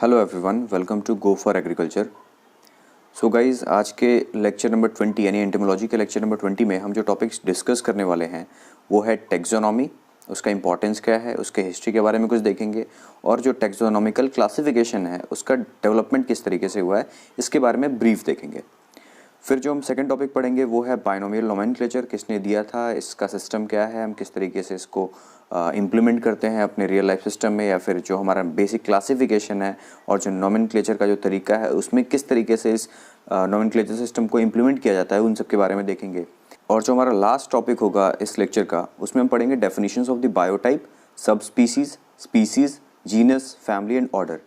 Hello everyone, welcome to go for agriculture. So guys, आज के lecture number 20 यानी entomology के लेक्चर नंबर 20 में हम जो टॉपिक्स डिस्कस करने वाले हैं वो है टेक्सोनॉमी, उसका इंपॉर्टेंस क्या है, उसके हिस्ट्री के बारे में कुछ देखेंगे और जो टेक्सोनॉमिकल क्लासिफिकेशन है उसका डेवलपमेंट किस तरीके से हुआ है इसके बारे में ब्रीफ देखेंगे। फिर जो हम सेकंड टॉपिक पढ़ेंगे वो है बाइनोमियल नोमेनक्लेचर, किसने दिया था, इसका सिस्टम क्या है, हम किस तरीके से इसको इम्प्लीमेंट करते हैं अपने रियल लाइफ सिस्टम में, या फिर जो हमारा बेसिक क्लासिफिकेशन है और जो नोमेनक्लेचर का जो तरीका है उसमें किस तरीके से इस नोमेनक्लेचर सिस्टम को इम्प्लीमेंट किया जाता है, उन सब के बारे में देखेंगे। और जो हमारा लास्ट टॉपिक होगा इस लेक्चर का, उसमें हम पढ़ेंगे definitions of the biotype, sub species, species, genus, family and order.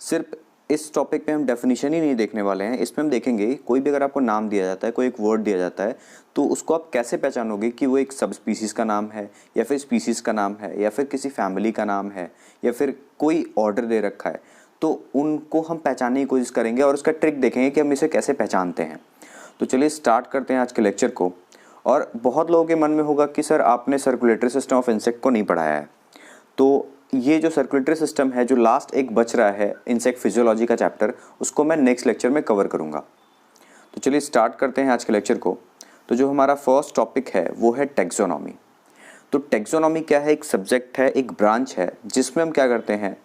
सिर्फ इस टॉपिक पे हम डेफिनेशन ही नहीं देखने वाले हैं, इसमें हम देखेंगे कोई भी अगर आपको नाम दिया जाता है, कोई एक वर्ड दिया जाता है, तो उसको आप कैसे पहचानोगे कि वो एक सब स्पीसीज़ का नाम है या फिर स्पीसीज़ का नाम है या फिर किसी फैमिली का नाम है या फिर कोई ऑर्डर दे रखा है। तो उनको हम पहचानने की कोशिश करेंगे और उसका ट्रिक देखेंगे कि हम इसे कैसे पहचानते हैं। तो चलिए स्टार्ट करते हैं आज के लेक्चर को। और बहुत लोगों के मन में होगा कि सर आपने सर्कुलेटरी सिस्टम ऑफ इंसेक्ट को नहीं पढ़ाया है। तो ये जो सर्कुलेटरी सिस्टम है, जो लास्ट एक बच रहा है इंसेक्ट फिजियोलॉजी का चैप्टर, उसको मैं नेक्स्ट लेक्चर में कवर करूँगा। तो चलिए स्टार्ट करते हैं आज के लेक्चर को। तो जो हमारा फर्स्ट टॉपिक है वो है टेक्सोनॉमी। तो टेक्सोनॉमी क्या है? एक सब्जेक्ट है, एक ब्रांच है जिसमें हम क्या करते हैं,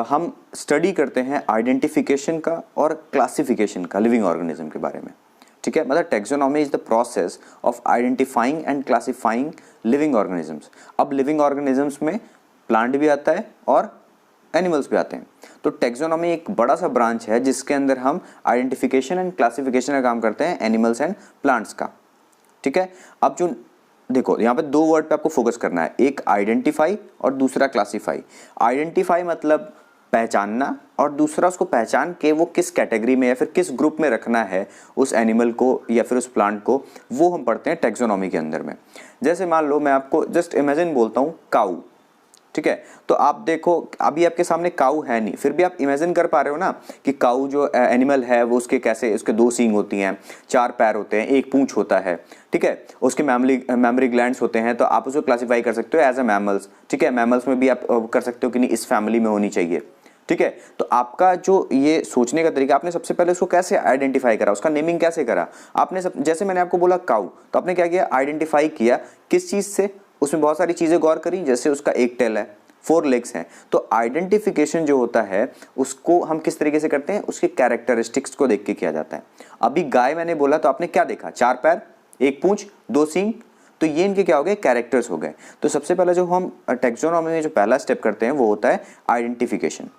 हम स्टडी करते हैं आइडेंटिफिकेशन का और क्लासिफिकेशन का लिविंग ऑर्गेनिज्म के बारे में। ठीक है, मतलब taxonomy is the process of identifying and classifying living organisms. अब लिविंग ऑर्गेनिजम्स में प्लांट भी आता है और एनिमल्स भी आते हैं। तो टेक्सोनॉमी एक बड़ा सा ब्रांच है जिसके अंदर हम आइडेंटिफिकेशन एंड क्लासिफिकेशन का काम करते हैं एनिमल्स एंड प्लांट्स का। ठीक है, अब जो देखो यहाँ पे दो वर्ड पे आपको फोकस करना है, एक आइडेंटिफाई और दूसरा क्लासिफाई। आइडेंटिफाई मतलब पहचानना और दूसरा उसको पहचान के वो किस कैटेगरी में या फिर किस ग्रुप में रखना है उस एनिमल को या फिर उस प्लांट को, वो हम पढ़ते हैं टेक्सोनॉमी के अंदर में। जैसे मान लो मैं आपको जस्ट इमेजिन बोलता हूँ काऊ। ठीक है, तो आप देखो अभी आपके सामने काऊ है नहीं, फिर भी आप इमेजिन कर पा रहे हो ना कि काऊ जो एनिमल है वो उसके कैसे, उसके दो सींग होती हैं, चार पैर होते हैं, एक पूंछ होता है। ठीक है, उसके मैमरी ग्लैंड्स होते हैं, तो आप उसको क्लासिफाई कर सकते हो एज अ मैमल्स। ठीक है, मैमल्स में भी आप कर सकते हो कि नहीं इस फैमिली में होनी चाहिए। ठीक है, तो आपका जो ये सोचने का तरीका, आपने सबसे पहले उसको कैसे आइडेंटिफाई करा, उसका नेमिंग कैसे करा आपने जैसे मैंने आपको बोला काऊ, तो आपने क्या किया, आइडेंटिफाई किया किस चीज से, उसमें बहुत सारी चीजें गौर करी, जैसे उसका एक टेल है, 4 लेग्स हैं। तो आइडेंटिफिकेशन जो होता है उसको हम किस तरीके से करते हैं, उसके कैरेक्टरिस्टिक्स को देख के किया जाता है। अभी गाय मैंने बोला तो आपने क्या देखा, 4 पैर, एक पूंछ, 2 सींग, तो ये इनके क्या हो गए, कैरेक्टर्स हो गए। तो सबसे पहले जो हम टेक्सोनॉमी में जो पहला स्टेप करते हैं वो होता है आइडेंटिफिकेशन।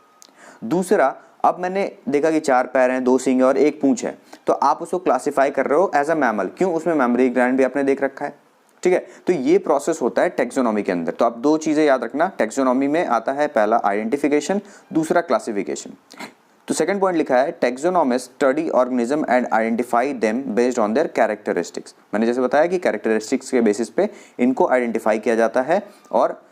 दूसरा, अब मैंने देखा कि 4 पैर हैं, 2 सींग है और एक पूंछ है, तो आप उसको क्लासिफाई कर रहे हो एज अ मैमल, क्यों, उसमें मैमरी ग्लैंड भी आपने देख रखा है। ठीक है, तो ये प्रोसेस होता है टेक्सोनॉमी के अंदर। तो आप दो चीजें याद रखना, टेक्सोनॉमी में आता है पहला आइडेंटिफिकेशन, दूसरा क्लासिफिकेशन। तो सेकंड पॉइंट लिखा है taxonomist study organism and identify them based on their characteristics. मैंने जैसे बताया कि कैरेक्टरिस्टिक्स के बेसिस पे इनको आइडेंटिफाई किया जाता है और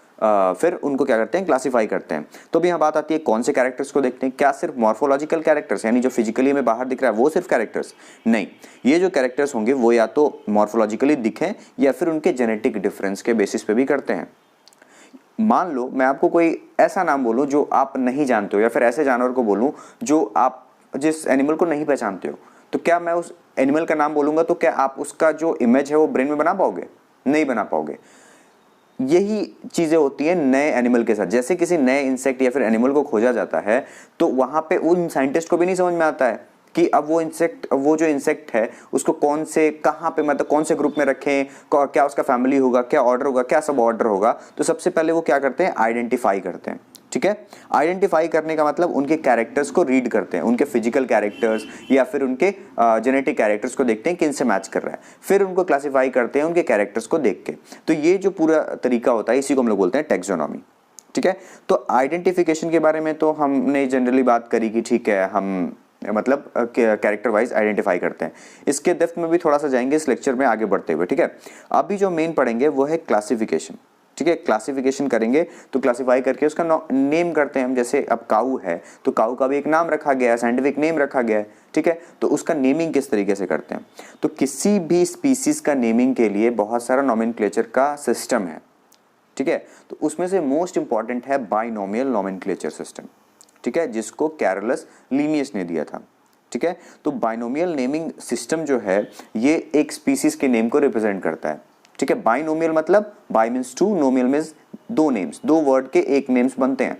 फिर उनको क्या करते हैं, क्लासिफाई करते हैं। तो भी यहाँ बात आती है कौन से कैरेक्टर्स को देखते हैं, क्या सिर्फ मॉर्फोलॉजिकल कैरेक्टर्स यानी जो फिजिकली हमें बाहर दिख रहा है वो सिर्फ कैरेक्टर्स नहीं, ये जो कैरेक्टर्स होंगे वो या तो मॉर्फोलॉजिकली दिखें या फिर उनके जेनेटिक डिफरेंस के बेसिस पे भी करते हैं। मान लो मैं आपको कोई ऐसा नाम बोलूं जो आप नहीं जानते हो, या फिर ऐसे जानवर को बोलूं जो आप जिस एनिमल को नहीं पहचानते हो, तो क्या मैं उस एनिमल का नाम बोलूंगा तो क्या आप उसका जो इमेज है वो ब्रेन में बना पाओगे? नहीं बना पाओगे। यही चीजें होती है नए एनिमल के साथ। जैसे किसी नए इंसेक्ट या फिर एनिमल को खोजा जाता है तो वहां पे उन साइंटिस्ट को भी नहीं समझ में आता है कि अब वो जो इंसेक्ट है उसको कौन से, कहाँ पे, मतलब कौन से ग्रुप में रखें, क्या उसका फैमिली होगा, क्या ऑर्डर होगा, क्या सब ऑर्डर होगा। तो सबसे पहले वो क्या करते हैं, आइडेंटिफाई करते हैं। ठीक है, आइडेंटिफाई करने का मतलब उनके कैरेक्टर्स को रीड करते हैं, उनके फिजिकल कैरेक्टर्स या फिर उनके जेनेटिक कैरेक्टर्स को देखते हैं कि इनसे मैच कर रहा है, फिर उनको क्लासिफाई करते हैं उनके कैरेक्टर्स को देख के। तो ये जो पूरा तरीका होता है इसी को हम लोग बोलते हैं टेक्सोनॉमी। ठीक है, तो आइडेंटिफिकेशन के बारे में तो हमने जनरली बात करी कि ठीक है हम मतलब कैरेक्टर वाइज आइडेंटिफाई करते हैं। इसके डेप्थ में भी थोड़ा सा जाएंगे इस लेक्चर में आगे बढ़ते हुए। ठीक है, अभी जो मेन पढ़ेंगे वो है क्लासिफिकेशन। ठीक है, क्लासिफिकेशन करेंगे तो क्लासिफाई करके उसका नेम करते हैं हम। जैसे अब काऊ है तो काऊ का भी एक नाम रखा गया है, साइंटिफिक नेम रखा गया है। ठीक है, तो उसका नेमिंग किस तरीके से करते हैं, तो किसी भी स्पीसीज का नेमिंग के लिए बहुत सारा नोमेनक्लेचर का सिस्टम है। ठीक है, तो उसमें से मोस्ट इंपॉर्टेंट है बाइनोमियल नोमेनक्लेचर सिस्टम। ठीक है, जिसको कैरोलस लीनियस ने दिया था। ठीक है, तो बाइनोमियल नेमिंग सिस्टम जो है ये एक स्पीसीज के नेम को रिप्रेजेंट करता है। ठीक है, बाइनोमियल मतलब bi means two, nomial means दो नेम्स, दो वर्ड के एक नेम्स बनते हैं।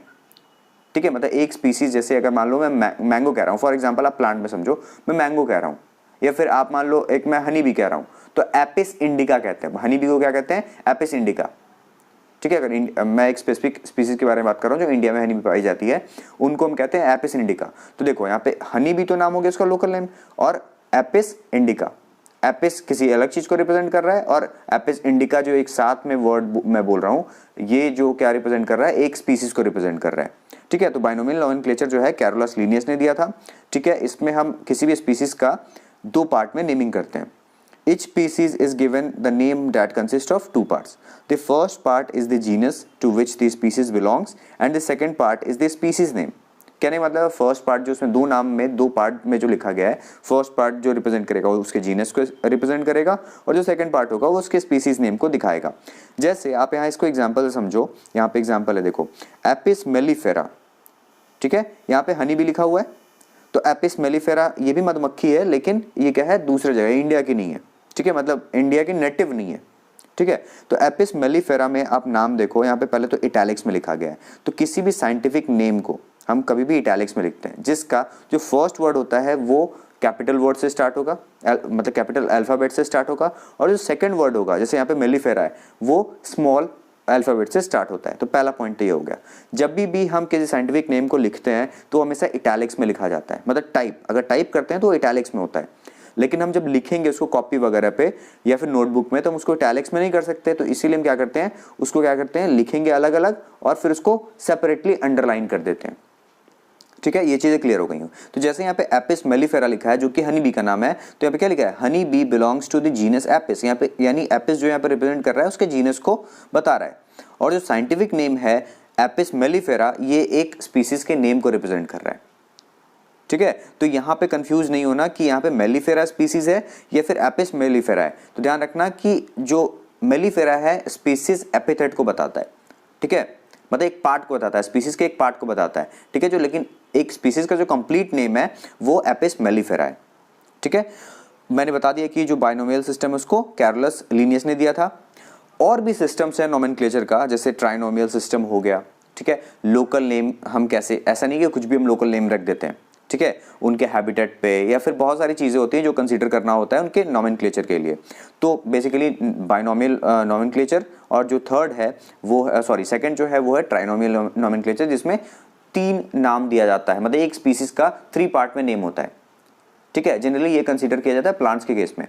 ठीक है, मतलब एक स्पीसीज, जैसे अगर मान लो मैं मैंगो कह रहा हूँ, फॉर एग्जांपल आप प्लांट में समझो, मैं मैंगो कह रहा हूँ, या फिर आप मान लो एक मैं हनी बी कह रहा हूँ, तो एपिस इंडिका कहते हैं, हनी बी को क्या कहते हैं, एपिस इंडिका। ठीक है, अगर मैं एक स्पेसिफिक स्पीसीज के बारे में बात कर रहा हूँ जो इंडिया में हनी बी पाई जाती है, उनको हम कहते हैं एपिस इंडिका। तो देखो यहाँ पे हनी बी तो नाम हो गया उसका लोकल नेम, और एपिस इंडिका, एपिस किसी अलग चीज को रिप्रेजेंट कर रहा है, और एपिस इंडिका जो एक साथ में वर्ड मैं बोल रहा हूँ, ये जो क्या रिप्रेजेंट कर रहा है, एक स्पीसीज को रिप्रेजेंट कर रहा है। ठीक है, तो बाइनोमियल नोमेनक्लेचर जो है कैरोलस लीनियस ने दिया था। ठीक है, इसमें हम किसी भी स्पीसीज का दो पार्ट में नेमिंग करते हैं। Each species is given the name that consists of two parts. The first part is the genus to which the species belongs and the second part is the species name. कहने का मतलब first part जो उसमें दो नाम में दो part में जो लिखा गया है, फर्स्ट पार्ट जो रिप्रेजेंट करेगा वो उसके जीनस को रिप्रेजेंट करेगा, और जो सेकंड पार्ट होगा वो उसके स्पीसीज नेम को दिखाएगा। जैसे आप यहाँ इसको एग्जांपल से समझो, यहाँ पे एग्जांपल है देखो, एपिस मेलिफेरा। ठीक है, यहाँ पे हनी भी लिखा हुआ है, तो एपिस मेलिफेरा ये भी मधुमक्खी है, लेकिन ये क्या है, दूसरे जगह, इंडिया की नहीं है। ठीक है, मतलब इंडिया की नेटिव नहीं है। ठीक है, तो एपिस मेलिफेरा में आप नाम देखो, यहाँ पे पहले तो इटैलिक्स में लिखा गया है। तो किसी भी साइंटिफिक नेम को हम कभी भी इटैलिक्स में लिखते हैं, जिसका जो फर्स्ट वर्ड होता है वो कैपिटल वर्ड से स्टार्ट होगा, मतलब कैपिटल अल्फाबेट से स्टार्ट होगा, और जो सेकंड वर्ड होगा, जैसे यहाँ पे मेलिफेरा है, वो स्मॉल अल्फाबेट से स्टार्ट होता है। तो पहला पॉइंट ये हो गया। जब भी हम किसी साइंटिफिक नेम को लिखते हैं तो हमेशा इटैलिक्स में लिखा जाता है, मतलब टाइप, अगर टाइप करते हैं तो इटैलिक्स में होता है, लेकिन हम जब लिखेंगे उसको कॉपी वगैरह पे या फिर नोटबुक में, तो हम उसको इटैलिक्स में नहीं कर सकते। तो इसीलिए हम क्या करते हैं, उसको क्या करते हैं, लिखेंगे अलग अलग और फिर उसको सेपरेटली अंडरलाइन कर देते हैं। ठीक है, ये चीजें क्लियर हो गई हूँ। तो जैसे यहाँ पे एपिस मेलिफेरा लिखा है जो कि हनी बी का नाम है, तो यहाँ पे क्या लिखा है, honey bee belongs to the genus Apis. यहाँ पे यानी एपिस जो यहाँ पे रिप्रेजेंट कर रहा है उसके जीनस को बता रहा है, और जो साइंटिफिक नेम है एपिस मेलिफेरा, ये एक स्पीसीज के नेम को रिप्रेजेंट कर रहा है। ठीक है, तो यहाँ पे कंफ्यूज नहीं होना कि यहाँ पे मेलिफेरा स्पीसीज है या फिर एपिस मेलिफेरा है। तो ध्यान रखना कि जो मेलिफेरा है स्पीसीज एपिथेट को बताता है। ठीक है, मतलब एक पार्ट को बताता है, स्पीसीज के एक पार्ट को बताता है। ठीक है, जो लेकिन एक स्पीसीज का जो कंप्लीट नेम है वो एपिस मेलिफेरा है। ठीक है, मैंने बता दिया कि जो बाइनोमियल सिस्टम है उसको कैरोलस लीनियस ने दिया था। और भी सिस्टम्स है नोमेनक्लेचर का, जैसे ट्राइनोमियल सिस्टम हो गया। ठीक है, लोकल नेम हम कैसे, ऐसा नहीं कि कुछ भी हम लोकल नेम रख देते हैं। ठीक है, उनके हैबिटेट पे या फिर बहुत सारी चीज़ें होती हैं जो कंसीडर करना होता है उनके नोमेनक्लेचर के लिए। तो बेसिकली बाइनोमियल नोमेनक्लेचर, और जो थर्ड है वो सेकंड जो है वो है ट्राइनोमियल नोमेनक्लेचर, जिसमें तीन नाम दिया जाता है, मतलब एक स्पीसीज का 3 पार्ट में नेम होता है। ठीक है, जनरली ये कंसीडर किया जाता है प्लांट्स के केस में,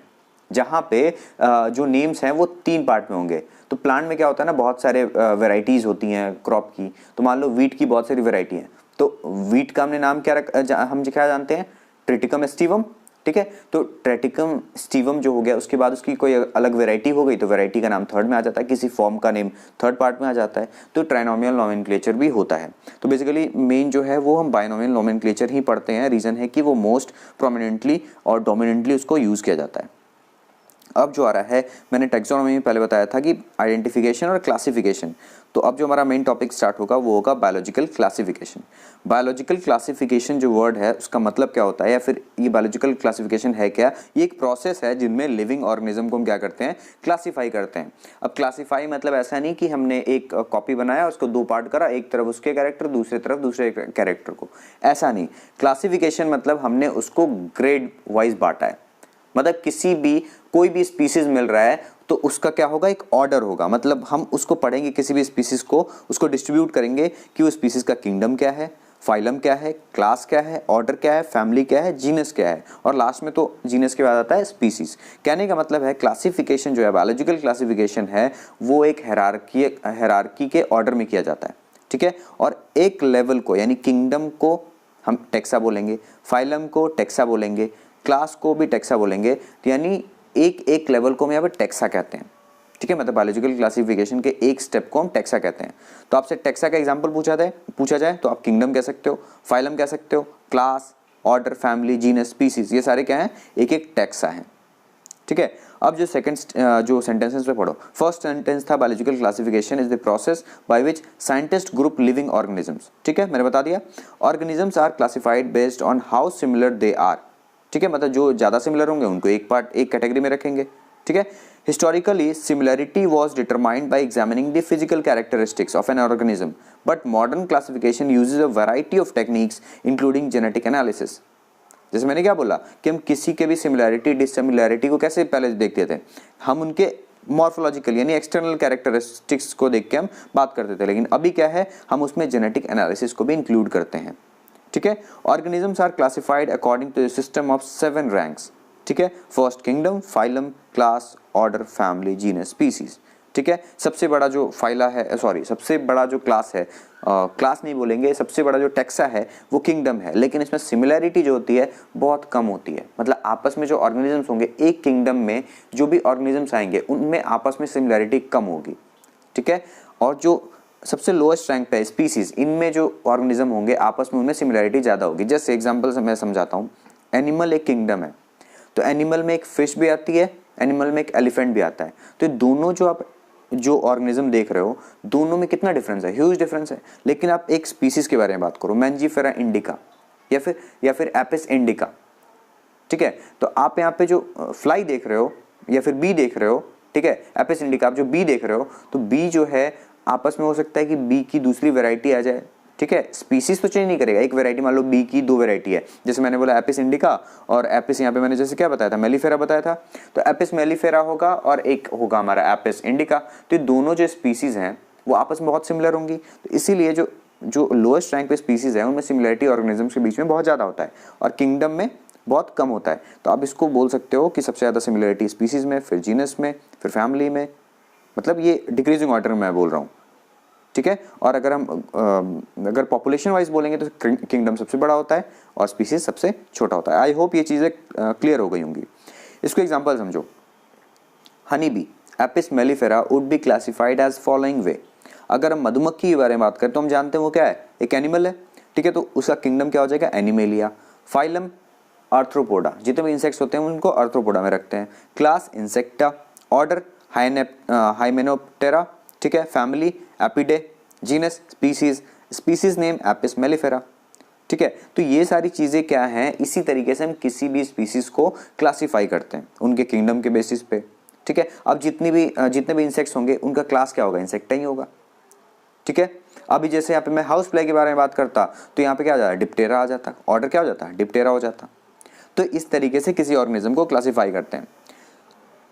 जहाँ पे जो नेम्स हैं वो 3 पार्ट में होंगे। तो प्लांट में क्या होता है ना, बहुत सारे वेराइटीज़ होती हैं क्रॉप की। तो मान लो वीट की बहुत सारी वेराइटी है, तो वीट का हमने नाम हम क्या जानते हैं, ट्रिटिकम एस्टिवम। ठीक है, तो ट्रिटिकम स्टीवम जो हो गया, उसके बाद उसकी कोई अलग वेराइटी हो गई तो वेराइटी का नाम थर्ड में आ जाता है, किसी फॉर्म का नेम थर्ड पार्ट में आ जाता है। तो ट्राइनोमियल नोमेनक्लेचर भी होता है। तो बेसिकली मेन जो है वो हम बाइनोमियल नोमेनक्लेचर ही पढ़ते हैं। रीज़न है कि वो मोस्ट प्रोमिनेंटली और डोमिनेंटली उसको यूज़ किया जाता है। अब जो आ रहा है, मैंने टैक्सोनॉमी में पहले बताया था कि आइडेंटिफिकेशन और क्लासिफिकेशन। तो अब जो हमारा मेन टॉपिक स्टार्ट होगा वो होगा बायोलॉजिकल क्लासिफिकेशन। बायोलॉजिकल क्लासिफिकेशन जो वर्ड है उसका मतलब क्या होता है, या फिर ये बायोलॉजिकल क्लासिफिकेशन है क्या, ये एक प्रोसेस है जिनमें लिविंग ऑर्गेनिज्म को हम क्या करते हैं, क्लासीफाई करते हैं। अब क्लासीफाई मतलब ऐसा नहीं कि हमने एक कॉपी बनाया, उसको 2 पार्ट करा, एक तरफ उसके कैरेक्टर, दूसरी तरफ दूसरे कैरेक्टर को, ऐसा नहीं। क्लासिफिकेशन मतलब हमने उसको ग्रेड वाइज बांटा है, मतलब किसी भी कोई भी स्पीसीज मिल रहा है तो उसका क्या होगा, एक ऑर्डर होगा। मतलब हम उसको पढ़ेंगे किसी भी स्पीसीज को, उसको डिस्ट्रीब्यूट करेंगे कि वो स्पीसीज का किंगडम क्या है, फाइलम क्या है, क्लास क्या है, ऑर्डर क्या है, फैमिली क्या है, जीनस क्या है, और लास्ट में तो जीनस के बाद आता है स्पीसीज। कहने का मतलब है क्लासिफिकेशन जो है, बायोलॉजिकल क्लासिफिकेशन है, वो एक हायरार्की के ऑर्डर में किया जाता है। ठीक है, और एक लेवल को यानी किंगडम को हम टेक्सा बोलेंगे, फाइलम को टेक्सा बोलेंगे, क्लास को भी टेक्सा बोलेंगे। तो यानी एक एक लेवल को हम यहाँ पे टेक्सा कहते हैं। ठीक है, मतलब बायोलॉजिकल क्लासिफिकेशन के एक स्टेप को हम टेक्सा कहते हैं। तो आपसे टेक्सा का एग्जांपल पूछा जाए तो आप किंगडम कह सकते हो, फाइलम कह सकते हो, class, order, family, genus, species, ये सारे क्या हैं, एक एक टेक्सा हैं। ठीक है। अब जो सेकंड जो सेंटेंसेस पे पढ़ो, फर्स्ट सेंटेंस था biological classification is the process by which scientist group living organisms, ठीक है, मैंने बता दिया। Organisms are classified based on how similar they are, ठीक है, मतलब जो ज्यादा सिमिलर होंगे उनको एक कैटेगरी में रखेंगे, ठीक है। Historically similarity was determined by examining the physical characteristics of an organism, but modern classification uses a variety of techniques including genetic analysis. जैसे मैंने क्या बोला कि हम किसी के भी सिमिलैरिटी डिसिमिलैरिटी को कैसे पहले देखते थे, हम उनके मॉर्फोलॉजिकल यानी एक्सटर्नल कैरेक्टरिस्टिक्स को देख के हम बात करते थे, लेकिन अभी क्या है, हम उसमें जेनेटिक एनालिसिस को भी इंक्लूड करते हैं, ठीक है। Organisms are classified according to the system of 7 ranks, ठीक है। First kingdom, phylum, class, order, family, genus, species, ठीक है। सबसे बड़ा जो फाइला है, सबसे बड़ा जो क्लास है, क्लास नहीं बोलेंगे, सबसे बड़ा जो टेक्सा है वो किंगडम है, लेकिन इसमें सिमिलैरिटी जो होती है बहुत कम होती है, मतलब आपस में जो ऑर्गेनिजम्स होंगे एक किंगडम में, जो भी ऑर्गेनिजम्स आएंगे उनमें आपस में सिमिलैरिटी कम होगी, ठीक है। और जो सबसे लोएस्ट रैंक पे स्पीसीज, इनमें जो ऑर्गेनिज्म होंगे आपस में उनमें सिमिलैरिटी ज़्यादा होगी। जैसे एग्जाम्पल से मैं समझाता हूँ, एनिमल एक किंगडम है, तो एनिमल में एक फिश भी आती है, एनिमल में एक एलिफेंट भी आता है, तो दोनों जो ऑर्गेनिज्म देख रहे हो दोनों में कितना डिफरेंस है, ह्यूज डिफरेंस है। लेकिन आप एक स्पीसीज के बारे में बात करो, मैंजीफेरा इंडिका या फिर एपिस इंडिका, ठीक है, तो आप यहाँ पे जो फ्लाई देख रहे हो या फिर बी देख रहे हो, ठीक है, एपिस इंडिका, आप जो बी देख रहे हो, तो बी जो है आपस में हो सकता है कि बी की दूसरी वैरायटी आ जाए, ठीक है। स्पीसीज तो चेंज नहीं करेगा, एक वैरायटी मान लो बी की 2 वैरायटी है, जैसे मैंने बोला एपिस इंडिका और एपिस, यहाँ पे मैंने जैसे क्या बताया था, मेलिफेरा बताया था, तो एपिस मेलिफेरा होगा और एक होगा हमारा एपिस इंडिका, तो ये दोनों जो स्पीसीज हैं वो आपस में बहुत सिमिलर होंगी, तो इसीलिए जो लोएस्ट रैंक पे स्पीसीज है उनमें सिमिलरिटी ऑर्गेनिजम्स के बीच में बहुत ज़्यादा होता है और किंगडम में बहुत कम होता है। तो आप इसको बोल सकते हो कि सबसे ज़्यादा सिमिलरिटी स्पीसीज में, फिर जीनस में, फिर फैमिली में, मतलब ये डिक्रीजिंग ऑर्डर में मैं बोल रहा हूँ, ठीक है। और अगर पॉपुलेशन वाइज बोलेंगे तो किंगडम सबसे बड़ा होता है और स्पीसीज सबसे छोटा होता है। आई होप ये चीज़ें क्लियर हो गई होंगी। इसको एग्जांपल समझो, honey bee Apis mellifera would be classified as following way. अगर हम मधुमक्खी के बारे में बात करें तो हम जानते हैं वो क्या है, एक एनिमल है, ठीक है, तो उसका किंगडम क्या हो जाएगा, एनिमेलिया। फाइलम आर्थ्रोपोडा, जितने भी इंसेक्ट्स होते हैं उनको आर्थ्रोपोडा में रखते हैं। क्लास इंसेक्टा, ऑर्डर हाइमेनोप्टेरा, ठीक है, family Apidae, genus species name Apis mellifera, ठीक है। तो ये सारी चीज़ें क्या हैं, इसी तरीके से हम किसी भी स्पीसीज को क्लासीफाई करते हैं उनके किंगडम के बेसिस पे, ठीक है। अब जितने भी इंसेक्ट्स होंगे उनका क्लास क्या होगा, इंसेक्टा ही होगा, ठीक है। अभी जैसे यहाँ पे मैं हाउस फ्लाई के बारे में बात करता तो यहाँ पे क्या आ जाता है, डिप्टेरा आ जाता, ऑर्डर क्या हो जाता है, डिप्टेरा हो जाता। तो इस तरीके से किसी ऑर्गेनिज्म को क्लासीफाई करते हैं।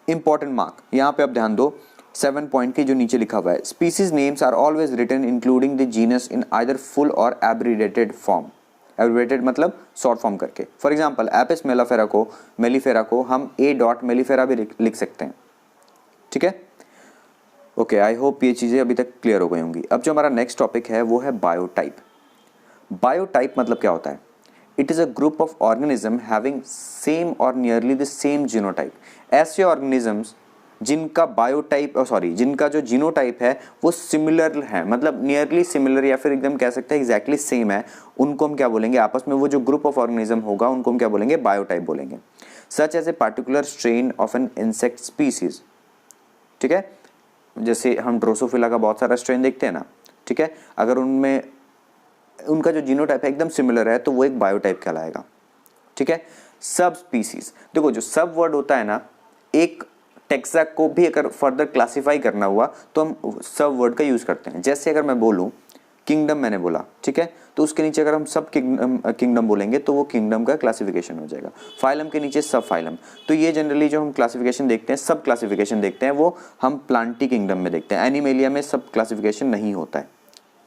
इंपॉर्टेंट मार्क यहाँ पे आप ध्यान दो, 7 पॉइंट की जो नीचे लिखा हुआ है, species names are always written including the genus in either full or abbreviated form. Abbreviated मतलब शॉर्ट फॉर्म करके। फॉर एग्जांपल एपिस मेलिफेरा को हम ए डॉट मेलिफेरा भी लिख सकते हैं, ठीक है। ओके, आई होप ये चीज़ें अभी तक क्लियर हो गई होंगी। अब जो हमारा नेक्स्ट टॉपिक है वो है बायोटाइप। बायोटाइप मतलब क्या होता है, it is a group of organism having same और नियरली द सेम जीनोटाइप। ऐसे ऑर्गेनिजम्स जिनका जो जीनोटाइप है वो सिमिलर है, मतलब नियरली सिमिलर या फिर एकदम कह सकते हैं एग्जैक्टली सेम है, उनको हम क्या बोलेंगे, आपस में वो जो ग्रुप ऑफ ऑर्गेनिज्म होगा उनको हम क्या बोलेंगे, बायोटाइप बोलेंगे। Such as a particular strain of an insect species, ठीक है, जैसे हम ड्रोसोफिला का बहुत सारा स्ट्रेन देखते हैं ना, ठीक है, अगर उनमें उनका जो जीनोटाइप है एकदम सिमिलर है तो वो एक बायोटाइप कहलाएगा, ठीक है। सब स्पीसीज, देखो जो सब वर्ड होता है ना, एक टेक्सा को भी अगर फर्दर क्लासिफाई करना हुआ तो हम सब वर्ड का यूज करते हैं। जैसे अगर मैं बोलूं किंगडम, मैंने बोला, ठीक है, तो उसके नीचे अगर हम सब किंगडम बोलेंगे तो वो किंगडम का क्लासिफिकेशन हो जाएगा। फाइलम के नीचे सब फाइलम। तो ये जनरली जो हम क्लासिफिकेशन देखते हैं, सब क्लासिफिकेशन देखते हैं, वो हम प्लांटी किंगडम में देखते हैं। एनिमेलिया में सब क्लासिफिकेशन नहीं होता है,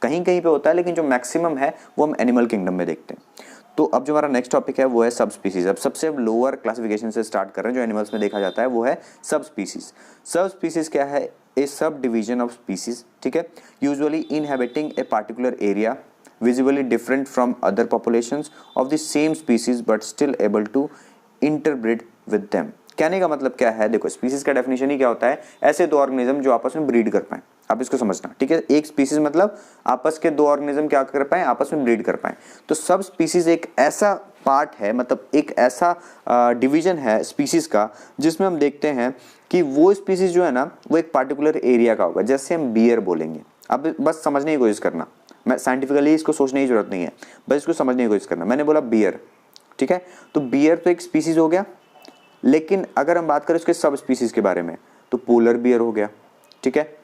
कहीं कहीं पे होता है, लेकिन जो मैक्सिमम है वो हम एनिमल किंगडम में देखते हैं। तो अब जो हमारा नेक्स्ट टॉपिक है वो है सब स्पीसीज। अब सबसे लोअर क्लासिफिकेशन से स्टार्ट कर रहे हैं, जो एनिमल्स में देखा जाता है वो है सब स्पीसीज। सब स्पीसीज क्या है, ए सब डिवीजन ऑफ स्पीसीज, ठीक है, usually inhabiting a particular area visibly different from other populations of the same species but still able to interbreed with them. कहने का मतलब क्या है, देखो स्पीसीज का डेफिनेशन ही क्या होता है, ऐसे दो ऑर्गेनिज्म जो आपस में ब्रीड कर पाए। आप इसको समझना, ठीक है, एक स्पीसीज मतलब आपस के दो ऑर्गेनिज्म क्या कर पाए, आपस में ब्रीड कर पाए। तो सब स्पीसीज एक ऐसा पार्ट है, मतलब एक ऐसा डिवीजन है स्पीसीज़ का जिसमें हम देखते हैं कि वो स्पीसीज़ जो है ना वो एक पार्टिकुलर एरिया का होगा। जैसे हम बियर बोलेंगे, अब बस समझने की कोशिश करना, मैं साइंटिफिकली इसको सोचने की जरूरत नहीं है, बस इसको समझने की कोशिश करना। मैंने बोला बियर, ठीक है, तो बियर तो एक स्पीसीज़ हो गया, लेकिन अगर हम बात करें उसके सब स्पीसीज़ के बारे में तो पोलर बियर हो गया, ठीक है,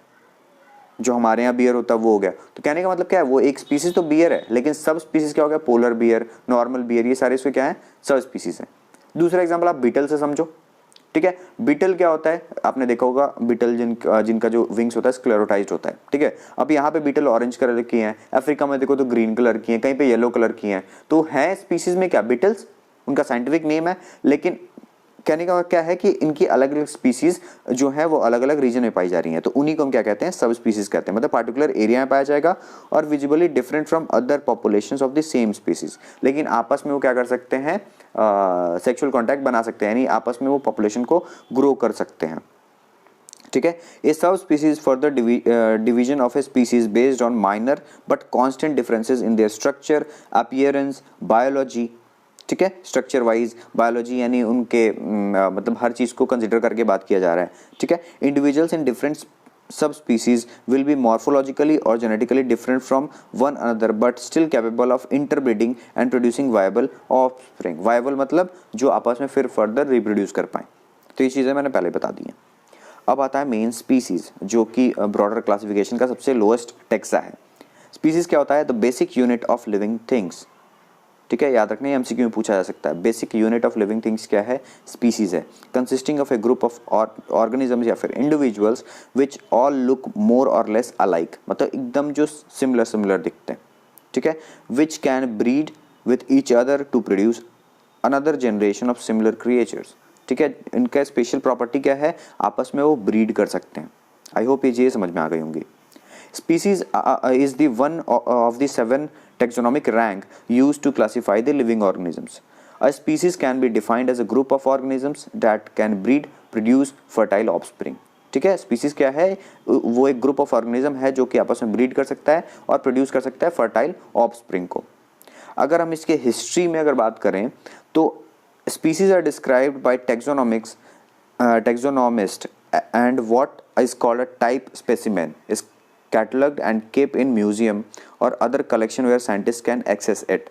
जो हमारे यहाँ बियर होता है वो हो गया। तो कहने का मतलब क्या है, वो एक स्पीसीज तो बियर है, लेकिन सब स्पीसीज क्या हो गया, पोलर बियर, नॉर्मल बियर, ये सारे इसमें क्या है, सब स्पीसीज है। दूसरा एग्जांपल आप बीटल से समझो, ठीक है। बीटल क्या होता है, आपने देखा होगा, बीटल जिनका जो विंग्स होता है स्क्लेरोटाइज्ड होता है, ठीक है। अब यहाँ पे बीटल ऑरेंज कलर की हैं, अफ्रीका में देखो तो ग्रीन कलर की हैं, कहीं पे येलो कलर की हैं, तो है स्पीसीज में क्या, बीटल्स, उनका साइंटिफिक नेम है। लेकिन कहने का क्या है कि इनकी अलग अलग स्पीसीज जो है वो अलग अलग रीजन में पाई जा रही हैं, तो उन्हीं को हम क्या कहते हैं, सब स्पीसीज कहते हैं। मतलब पार्टिकुलर एरिया में पाया जाएगा और visibly different from other populations of the same species, लेकिन आपस में वो क्या कर सकते हैं, सेक्सुअल कॉन्टैक्ट बना सकते हैं, यानी आपस में वो पॉपुलेशन को ग्रो कर सकते हैं, ठीक है। ए sub species further division of a species based on minor but constant differences in their structure, appearance, biology, ठीक है। स्ट्रक्चर वाइज बायोलॉजी यानी उनके मतलब हर चीज़ को कंसिडर करके बात किया जा रहा है, ठीक है। Individuals in different sub species will be morphologically और genetically different from one another but still capable of interbreeding and producing viable offspring. Viable मतलब जो आपस में फिर फर्दर रिप्रोड्यूस कर पाएँ। तो ये चीज़ें मैंने पहले बता दी हैं। अब आता है मेन स्पीसीज, जो कि ब्रॉडर क्लासिफिकेशन का सबसे लोएस्ट टेक्सा है। स्पीसीज क्या होता है, the basic unit of living things, ठीक है, याद रखना, एमसीक्यू में पूछा जा सकता है। Basic unit of living things क्या है, स्पीसीज है, consisting of A group of organisms या फिर individuals which all look more और लेस अलाइक, मतलब एकदम जो सिमिलर दिखते हैं, ठीक है, which can breed with each other to produce another generation of similar creatures, ठीक है। इनका स्पेशल प्रॉपर्टी क्या है, आपस में वो ब्रीड कर सकते हैं। आई होप ये समझ में आ गई होंगी। Species is the one of the 7 taxonomic rank used to classify the living organisms. A species can be defined as a group of organisms that can breed, produce fertile offspring. ठीक है, species क्या है, वो एक group of organism है जो कि आपस में ब्रीड कर सकता है और प्रोड्यूस कर सकता है फर्टाइल ऑफस्प्रिंग को। अगर हम इसके हिस्ट्री में अगर बात करें तो species are described by taxonomist and what is called a type specimen is cataloged and kept in museum or other collection where scientists can access it,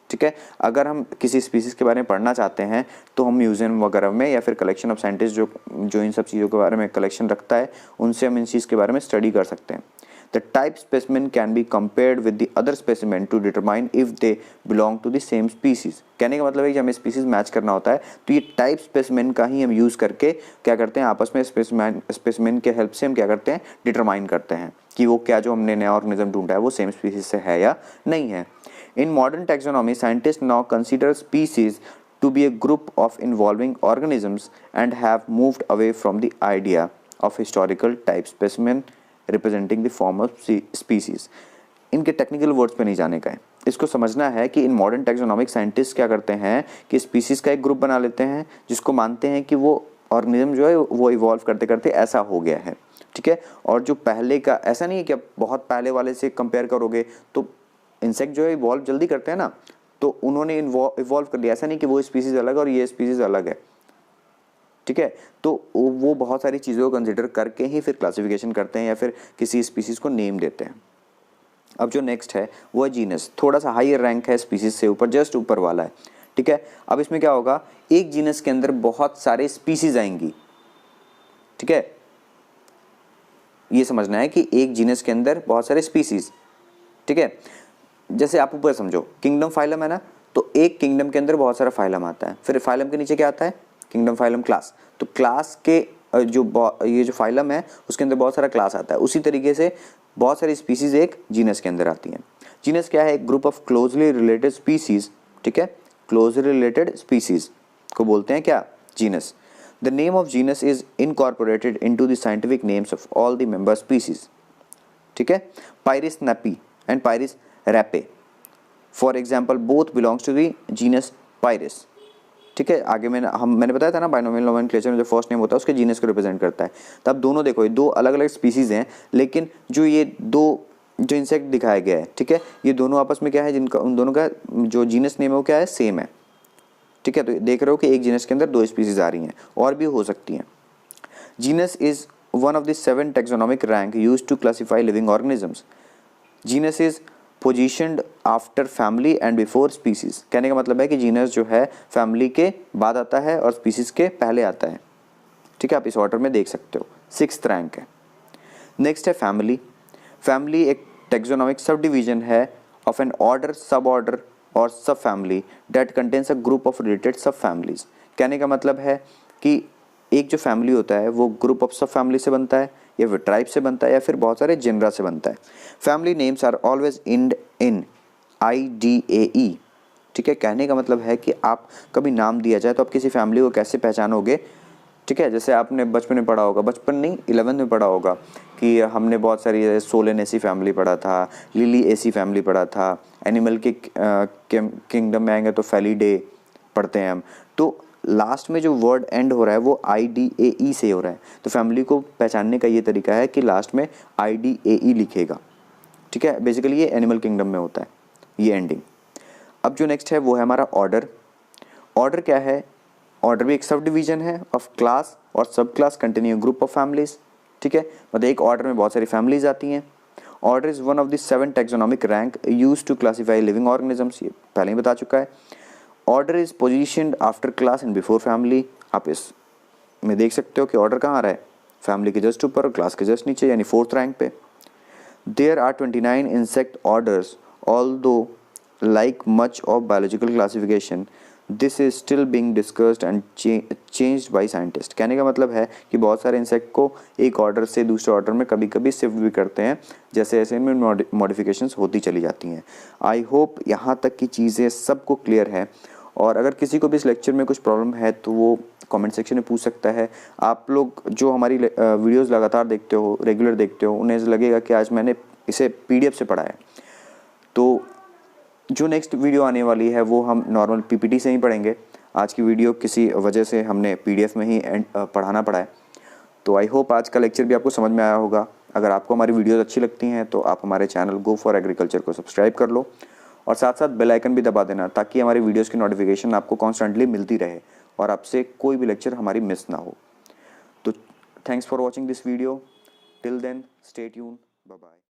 ठीक है। अगर हम किसी स्पीसीज के बारे में पढ़ना चाहते हैं तो हम म्यूजियम वगैरह में या फिर कलेक्शन ऑफ साइंटिस्ट जो इन सब चीज़ों के बारे में कलेक्शन रखता है उनसे हम इन चीज़ के बारे में स्टडी कर सकते हैं। The type specimen can be compared with the other specimen to determine if they belong to the same species. कहने का मतलब है कि हमें स्पीसीज मैच करना होता है तो ये टाइप स्पेसिमेन का ही हम यूज़ करके क्या करते हैं, आपस में स्पेसिमेन के हेल्प से हम क्या करते हैं, डिटरमाइन करते हैं कि वो क्या जो हमने नया ऑर्गेनिज्म ढूंढा है वो सेम स्पीसीज से है या नहीं है। In modern taxonomy scientist now consider species to be a group of involving organisms and have moved away from the idea of historical type specimen representing the form of species. इनके technical words पे नहीं जाने का है, इसको समझना है कि इन मॉडर्न टैक्सोनॉमिक साइंटिस्ट क्या करते हैं कि स्पीसीज का एक ग्रुप बना लेते हैं जिसको मानते हैं कि वो ऑर्गेनिज्म जो है वो इवॉल्व करते करते ऐसा हो गया है, ठीक है। और जो पहले का ऐसा नहीं है कि आप बहुत पहले वाले से कंपेयर करोगे तो इंसेक्ट जो है इवॉल्व जल्दी करते हैं ना, तो उन्होंने इवॉल्व कर लिया, ऐसा नहीं कि वो स्पीसीज अलग है और ये स्पीसीज अलग है, ठीक है। तो वो बहुत सारी चीज़ों को कंसिडर करके ही फिर क्लासिफिकेशन करते हैं या फिर किसी स्पीसीज को नेम देते हैं। अब जो नेक्स्ट है वो है जीनस, थोड़ा सा हायर रैंक है स्पीसीज से ऊपर, जस्ट ऊपर वाला है, ठीक है। अब इसमें क्या होगा, एक जीनस के अंदर बहुत सारे स्पीसीज आएंगी, ठीक है, ये समझना है कि एक जीनस के अंदर बहुत सारे स्पीसीज, ठीक है। जैसे आप ऊपर समझो किंगडम फाइलम है ना, तो एक किंगडम के अंदर बहुत सारा फाइलम आता है, फिर फाइलम के नीचे क्या आता है, किंगडम फाइलम क्लास, तो क्लास के ये जो फाइलम है उसके अंदर बहुत सारा क्लास आता है। उसी तरीके से बहुत सारी स्पीसीज एक जीनस के अंदर आती हैं। जीनस क्या है, एक group of closely related species, ठीक है, क्लोजली रिलेटेड स्पीसीज को बोलते हैं क्या, genus. The name of genus is incorporated into the scientific names of all the member species, ठीक है। Pieris napi and Pieris rapae for example both belongs to the genus Pieris, ठीक है। आगे मैंने बताया था ना, बाइनोमियल नोमेनक्लेचर में जो फर्स्ट नेम होता है उसके जीनस को रिप्रेजेंट करता है। तो अब दोनों देखो, ये दो अलग अलग स्पीसीज हैं, लेकिन जो ये दो जो इंसेक्ट दिखाया गया है, ठीक है, ये दोनों आपस में क्या है, जिनका उन दोनों का जो जीनस नेम है वो क्या है, सेम है, ठीक है, तो देख रहे हो कि एक जीनस के अंदर 2 स्पीसीज आ रही हैं, और भी हो सकती हैं। Genus is one of the 7 taxonomic rank used to classify living organisms. Genus is positioned after family and before species. कहने का मतलब है कि जीनस जो है फैमिली के बाद आता है और स्पीसीज के पहले आता है। ठीक है, आप इस ऑर्डर में देख सकते हो, 6th रैंक है। नेक्स्ट है फैमिली। फैमिली एक टैक्सोनॉमिक सब डिवीजन है ऑफ एन ऑर्डर, सब ऑर्डर और सब family that contains a group of related सब फैमिलीज। कहने का मतलब है कि एक जो फैमिली होता है वो ग्रुप ऑफ सब फैमिली से बनता है, या फिर ट्राइब से बनता है, या फिर बहुत सारे जेनरा से बनता है। Family names are always end in IDAE। ठीक है, कहने का मतलब है कि आप कभी नाम दिया जाए तो आप किसी फैमिली को कैसे पहचानोगे। ठीक है, जैसे आपने बचपन में पढ़ा होगा, बचपन नहीं 11th में पढ़ा होगा कि हमने बहुत सारी सोलन ऐसी फैमिली पढ़ा था, लिली ऐसी फैमिली पढ़ा था, एनिमल के किंगडम में आएंगे तो फेलिडे पढ़ते हैं हम। तो लास्ट में जो वर्ड एंड हो रहा है वो IDAE से हो रहा है, तो फैमिली को पहचानने का ये तरीका है कि लास्ट में IDAE लिखेगा। ठीक है, बेसिकली ये एनिमल किंगडम में होता है ये एंडिंग। अब जो नेक्स्ट है वो है हमारा ऑर्डर। ऑर्डर क्या है? ऑर्डर भी एक सब डिवीजन है ऑफ क्लास और सब class continue group of families. ठीक है, मतलब एक ऑर्डर में बहुत सारी फैमिलीज आती हैं। Order is one of the 7 taxonomic rank use to classify living organisms, ये पहले ही बता चुका है। Order is positioned after class and before family. आप इस में देख सकते हो कि ऑर्डर कहाँ आ रहा है, फैमिली के जस्ट ऊपर और क्लास के जस्ट नीचे, यानी 4th रैंक पे। There are 29 insect orders, although like much of biological classification this is still being discussed and changed by scientists। कहने का मतलब है कि बहुत सारे इंसेक्ट को एक ऑर्डर से दूसरे ऑर्डर में कभी कभी शिफ्ट भी करते हैं, जैसे ऐसे इनमें मॉडिफिकेशंस होती चली जाती हैं। आई होप यहाँ तक की चीज़ें सबको क्लियर है, और अगर किसी को भी इस लेक्चर में कुछ प्रॉब्लम है तो वो कमेंट सेक्शन में पूछ सकता है। आप लोग जो हमारी वीडियोज़ लगातार देखते हो, रेगुलर देखते हो, उन्हें लगेगा कि आज मैंने इसे PDF से पढ़ा है। तो जो नेक्स्ट वीडियो आने वाली है वो हम नॉर्मल PPT से ही पढ़ेंगे। आज की वीडियो किसी वजह से हमने PDF में ही पढ़ाना पड़ा है। तो आई होप आज का लेक्चर भी आपको समझ में आया होगा। अगर आपको हमारी वीडियोस अच्छी लगती हैं तो आप हमारे चैनल गो फॉर एग्रीकल्चर को सब्सक्राइब कर लो, और साथ साथ बेल आइकन भी दबा देना, ताकि हमारी वीडियोज़ की नोटिफिकेशन आपको कॉन्स्टेंटली मिलती रहे और आपसे कोई भी लेक्चर हमारी मिस ना हो। तो thanks for watching this video. Till then stay tune, bye bye.